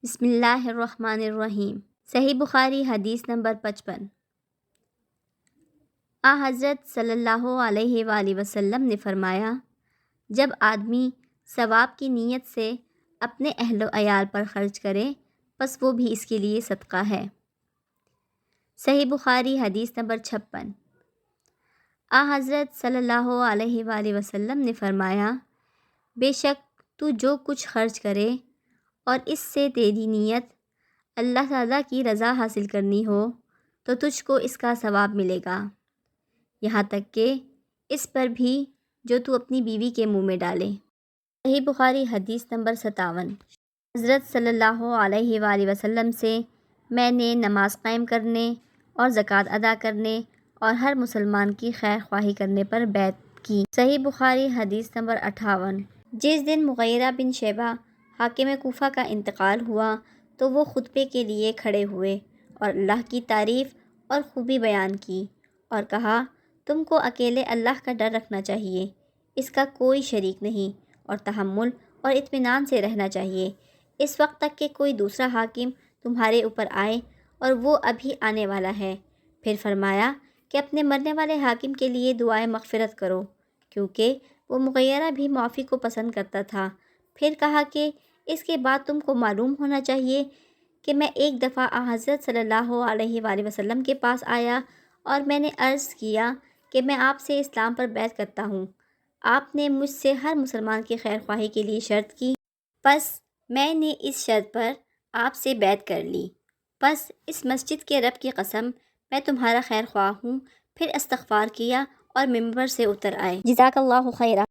بسم اللہ الرحمن الرحیم۔ صحیح بخاری حدیث نمبر 55۔ حضرت صلی اللہ علیہ وآلہ وسلم نے فرمایا، جب آدمی ثواب کی نیت سے اپنے اہل و عیال پر خرچ کرے پس وہ بھی اس کے لیے صدقہ ہے۔ صحیح بخاری حدیث نمبر 56۔ حضرت صلی اللہ علیہ وآلہ وسلم نے فرمایا، بے شک تو جو کچھ خرچ کرے اور اس سے تیری نیت اللہ تعالیٰ کی رضا حاصل کرنی ہو تو تجھ کو اس کا ثواب ملے گا، یہاں تک کہ اس پر بھی جو تو اپنی بیوی کے منہ میں ڈالے۔ صحیح بخاری حدیث نمبر 57۔ حضرت صلی اللہ علیہ وآلہ وسلم سے میں نے نماز قائم کرنے اور زکوٰۃ ادا کرنے اور ہر مسلمان کی خیر خواہی کرنے پر بیعت کی۔ صحیح بخاری حدیث نمبر 58۔ جس دن مغیرہ بن شعبہ حاکم کوفہ کا انتقال ہوا تو وہ خطبے کے لیے کھڑے ہوئے اور اللہ کی تعریف اور خوبی بیان کی اور کہا، تم کو اکیلے اللہ کا ڈر رکھنا چاہیے، اس کا کوئی شریک نہیں، اور تحمل اور اطمینان سے رہنا چاہیے اس وقت تک کہ کوئی دوسرا حاکم تمہارے اوپر آئے، اور وہ ابھی آنے والا ہے۔ پھر فرمایا کہ اپنے مرنے والے حاکم کے لیے دعائے مغفرت کرو، کیونکہ وہ مغیرہ بھی معافی کو پسند کرتا تھا۔ پھر کہا کہ اس کے بعد تم کو معلوم ہونا چاہیے کہ میں ایک دفعہ حضرت صلی اللہ علیہ وآلہ وسلم کے پاس آیا اور میں نے عرض کیا کہ میں آپ سے اسلام پر بیعت کرتا ہوں۔ آپ نے مجھ سے ہر مسلمان کی خیر خواہی کے لیے شرط کی، پس میں نے اس شرط پر آپ سے بیعت کر لی، پس اس مسجد کے رب کی قسم میں تمہارا خیر خواہ ہوں۔ پھر استغفار کیا اور ممبر سے اتر آئے۔ جزاک اللہ خیرہ۔